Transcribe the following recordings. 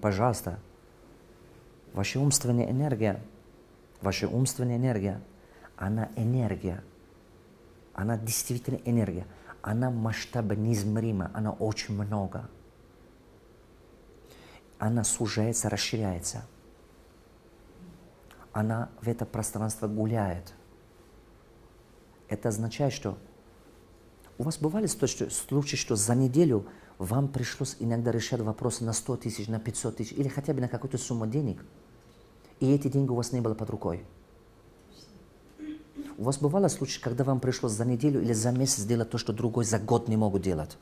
Пожалуйста, ваша умственная энергия, она энергия, она действительно энергия, она масштабно неизмерима, она очень много. Она сужается, расширяется. Она в это пространство гуляет. Это означает, что у вас бывали случаи, что за неделю вам пришлось иногда решать вопросы на 100 тысяч, на 500 тысяч или хотя бы на какую-то сумму денег, и эти деньги у вас не было под рукой. У вас бывало случаи, когда вам пришлось за неделю или за месяц сделать то, что другой за год не могут делать?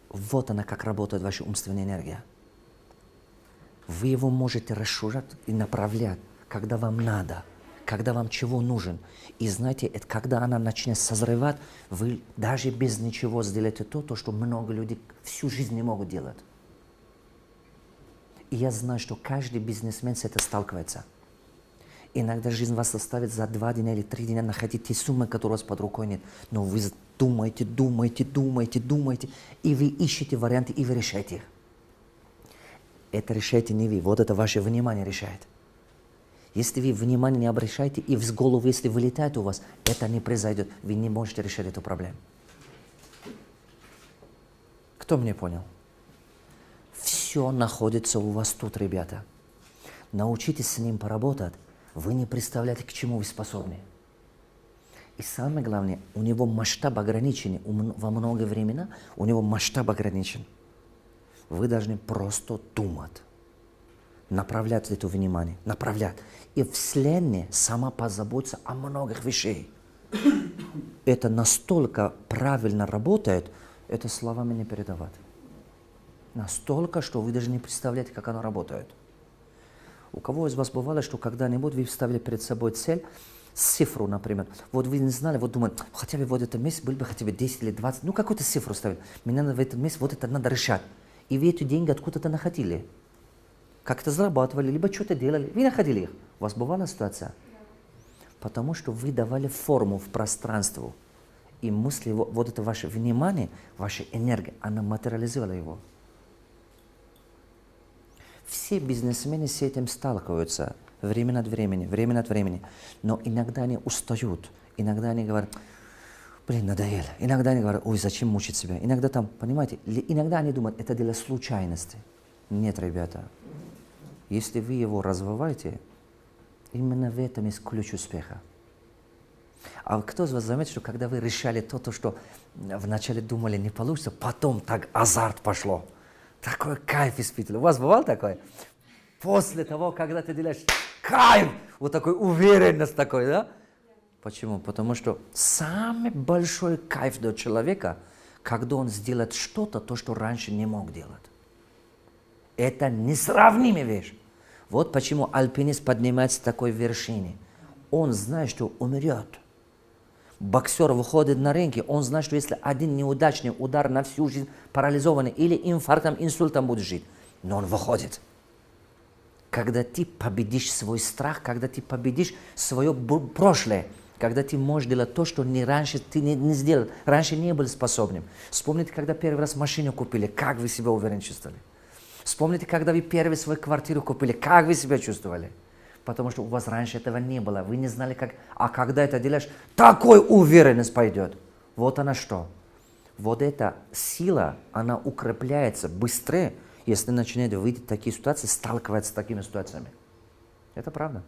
Вот она, как работает ваша умственная энергия. Вы его можете расширять и направлять, когда вам надо, когда вам чего нужен. И знаете, это когда она начнет созревать, вы даже без ничего сделаете то, что много людей всю жизнь не могут делать. И я знаю, что каждый бизнесмен с этим сталкивается. Иногда жизнь вас заставит за 2 дня или 3 дня находить те суммы, которые у вас под рукой нет. Но вы думаете, и вы ищете варианты, и вы решаете их. Это решаете не вы, вот это ваше внимание решает. Если вы внимание не обращаете, и в голову, если вылетает у вас, это не произойдет. Вы не можете решить эту проблему. Кто мне понял? Все находится у вас тут, ребята. Научитесь с ним поработать. Вы не представляете, к чему вы способны. И самое главное, у него масштаб ограничен. Во много времени у него масштаб ограничен. Вы должны просто думать. Направлять это внимание. Направлять. И Вселенная сама позаботится о многих вещах. Это настолько правильно работает, это словами не передавать. Настолько, что вы даже не представляете, как оно работает. У кого из вас бывало, что когда-нибудь вы ставили перед собой цель, цифру, например. Вот вы не знали, вот думали, хотя бы вот этот месяц был бы хотя бы 10 или 20, ну какую-то цифру ставили. Мне надо в этот месяц, вот это надо решать. И вы эти деньги откуда-то находили. Как-то зарабатывали, либо что-то делали. Вы находили их. У вас бывала ситуация? Потому что вы давали форму в пространству. И мысли, вот это ваше внимание, ваша энергия, она материализовала его. Все бизнесмены с этим сталкиваются время от времени. Но иногда они устают, иногда они говорят, блин, надоело. Иногда они говорят, ой, зачем мучить себя? Иногда там, понимаете, иногда они думают, это дело случайности. Нет, ребята, если вы его развиваете, именно в этом есть ключ успеха. А кто из вас заметил, что когда вы решали то, что вначале думали не получится, потом так азарт пошло? Такой кайф испытывали. У вас бывало такое? После того, когда ты делаешь кайф, вот такой уверенность такой, да? Почему? Потому что самый большой кайф для человека, когда он сделает что-то, то, что раньше не мог делать. Это несравнимая вещь. Вот почему альпинист поднимается с такой вершины. Он знает, что умрет. Боксер выходит на ринг, он знает, что если один неудачный удар на всю жизнь парализованный или инфарктом, инсультом будет жить. Но он выходит. Когда ты победишь свой страх, когда ты победишь свое прошлое, когда ты можешь делать то, что раньше ты не сделал, раньше не был способным. Вспомните, когда первый раз машину купили, как вы себя уверенно чувствовали. Вспомните, когда вы первую свою квартиру купили, как вы себя чувствовали. Потому что у вас раньше этого не было, вы не знали, как. А когда это делаешь, такой уверенность пойдет. Вот она что. Вот эта сила, она укрепляется быстрее, если начинает выйти в такие ситуации, сталкиваться с такими ситуациями. Это правда.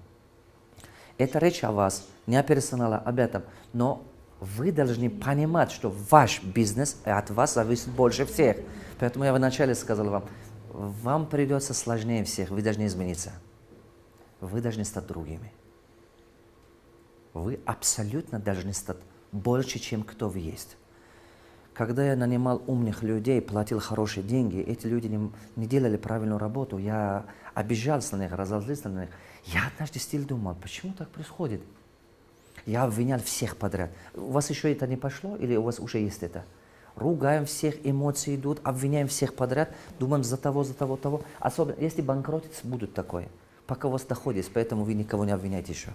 Это речь о вас, не о персонале, об этом. Но вы должны понимать, что ваш бизнес от вас зависит больше всех. Поэтому я вначале сказал вам придется сложнее всех, вы должны измениться. Вы должны стать другими. Вы абсолютно должны стать больше, чем кто вы есть. Когда я нанимал умных людей, платил хорошие деньги, эти люди не делали правильную работу, я обижался на них, разозлился на них. Я однажды стиль думал, почему так происходит? Я обвинял всех подряд. У вас еще это не пошло или у вас уже есть это? Ругаем всех, эмоции идут, обвиняем всех подряд, думаем за того. Особенно, если банкротиться будут такое. Пока у вас доходит, поэтому вы никого не обвиняете еще.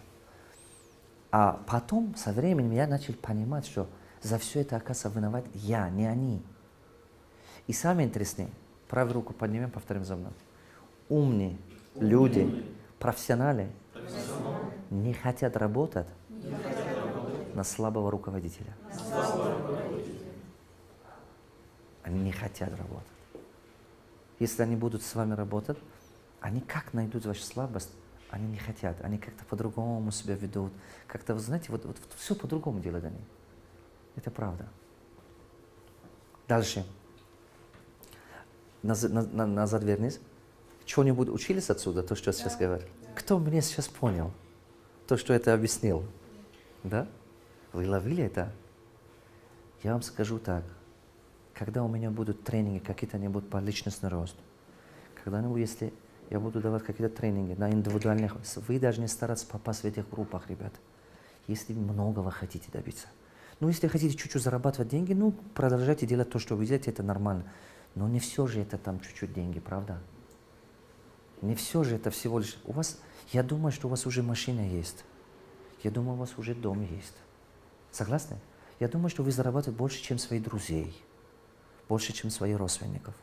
А потом, со временем, я начал понимать, что за все это, оказывается, виноват я, не они. И самое интересное, Правую руку поднимем, повторим за мной. Умные люди, профессионалы не хотят работать на слабого руководителя. Они не хотят работать. Если они будут с вами работать, они как найдут вашу слабость, они не хотят. Они как-то по-другому себя ведут. Как-то, вы знаете, вот все по-другому делают они. Это правда. Дальше. Назад вернись. Что-нибудь учились отсюда, то, что я сейчас говорю? Кто мне сейчас понял? То, что это объяснил. Да? Вы ловили это? Я вам скажу так. Когда у меня будут тренинги какие-то-нибудь по личностному росту, когда-нибудь, если я буду давать какие-то тренинги на индивидуальных, вы должны стараться попасть в этих группах, ребята. Если многого хотите добиться. Ну, если хотите чуть-чуть зарабатывать деньги, ну, продолжайте делать то, что вы делаете, это нормально. Но не все же это там чуть-чуть деньги, правда? Не все же это всего лишь... У вас, я думаю, что у вас уже машина есть. Я думаю, у вас уже дом есть. Согласны? Я думаю, что вы зарабатываете больше, чем своих друзей. Больше, чем своих родственников.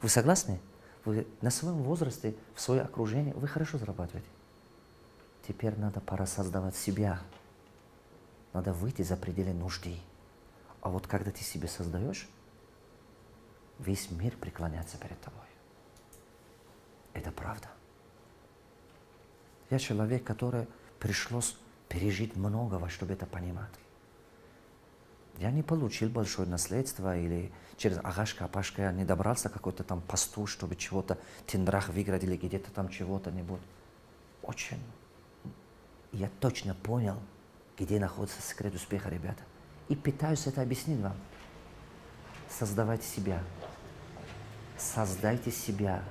Вы согласны? Вы на своем возрасте, в свое окружение, вы хорошо зарабатываете. Теперь надо пора создавать себя. Надо выйти за пределы нужды. А вот когда ты себе создаешь, весь мир преклоняется перед тобой. Это правда. Я человек, который пришлось пережить многого, чтобы это понимать. Я не получил большое наследство или через агашка-апашка я не добрался к какой-то там посту, чтобы чего-то тендрах выиграть или где-то там чего-то-нибудь. Очень. Я точно понял, где находится секрет успеха, ребята. И пытаюсь это объяснить вам. Создавайте себя. Создайте себя.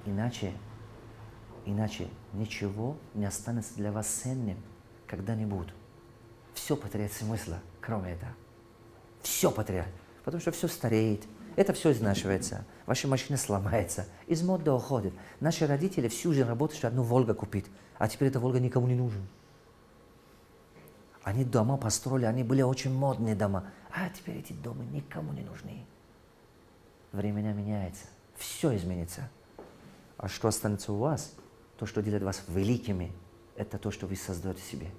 Иначе ничего не останется для вас ценным когда-нибудь. Все потеряет смысла, кроме этого. Все потеряет. Потому что все стареет. Это все изнашивается. Ваша машина сломается. Из моды уходит. Наши родители всю жизнь работают, чтобы одну Волгу купить. А теперь эта Волга никому не нужна. Они дома построили, они были очень модные дома. А теперь эти дома никому не нужны. Время меняется. Все изменится. А что останется у вас? То, что делает вас великими, это то, что вы создаете себе.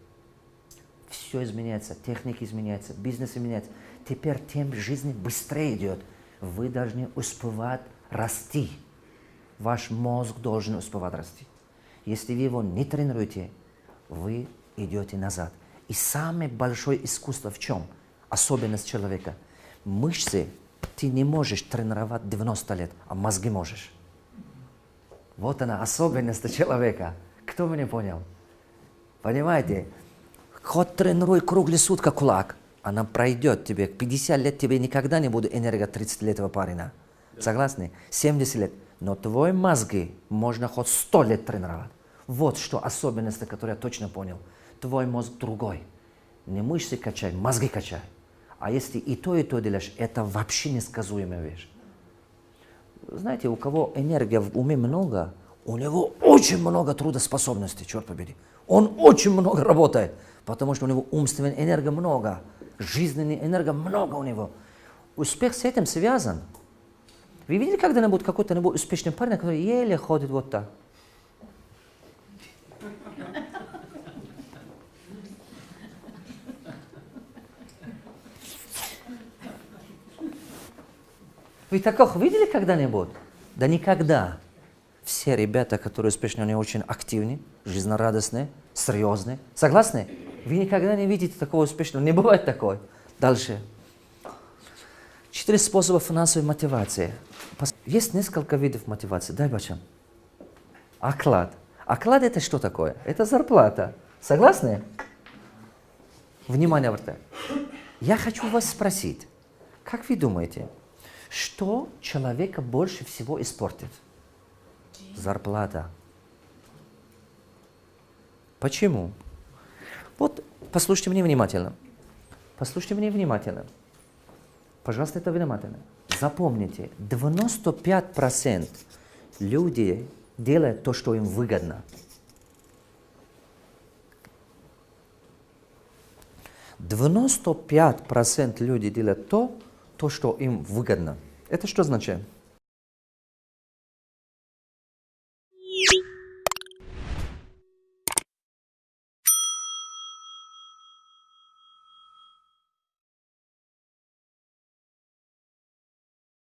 Все изменяется, техника изменяется, бизнес изменяется. Теперь темп жизни быстрее идет. Вы должны успевать расти. Ваш мозг должен успевать расти. Если вы его не тренируете, вы идете назад. И самое большое искусство в чем? Особенность человека. Мышцы ты не можешь тренировать 90 лет, а мозги можешь. Вот она, особенность человека. Кто меня понял? Понимаете? Хоть тренируй круглые сутки кулак, она пройдет тебе. 50 лет тебе никогда не будет энергия 30-летнего парня. Согласны? 70 лет. Но твои мозги можно хоть 100 лет тренировать. Вот что особенность, которую я точно понял. Твой мозг другой. Не мышцы качай, мозги качай. А если и то делаешь, это вообще несказуемая вещь. Знаете, у кого энергия в уме много, у него очень много трудоспособностей, черт побери. Он очень много работает, потому что у него умственной энергии много, жизненной энергии много у него. Успех с этим связан. Вы видели когда-нибудь какой-то успешный парень, который еле ходит вот так? Вы таких видели когда-нибудь? Да никогда. Все ребята, которые успешны, они очень активны, жизнерадостные, серьезные. Согласны? Вы никогда не видите такого успешного. Не бывает такой. Дальше. 4 способа финансовой мотивации. Есть несколько видов мотивации. Дай бачам. Оклад. Оклад это что такое? Это зарплата. Согласны? Внимание, врата. Я хочу вас спросить. Как вы думаете, что человека больше всего испортит? Зарплата. Почему? Вот, послушайте меня внимательно. Послушайте меня внимательно. Пожалуйста, это внимательно. Запомните, 95% людей делают то, что им выгодно. 95% людей делают то, что им выгодно. Это что означает?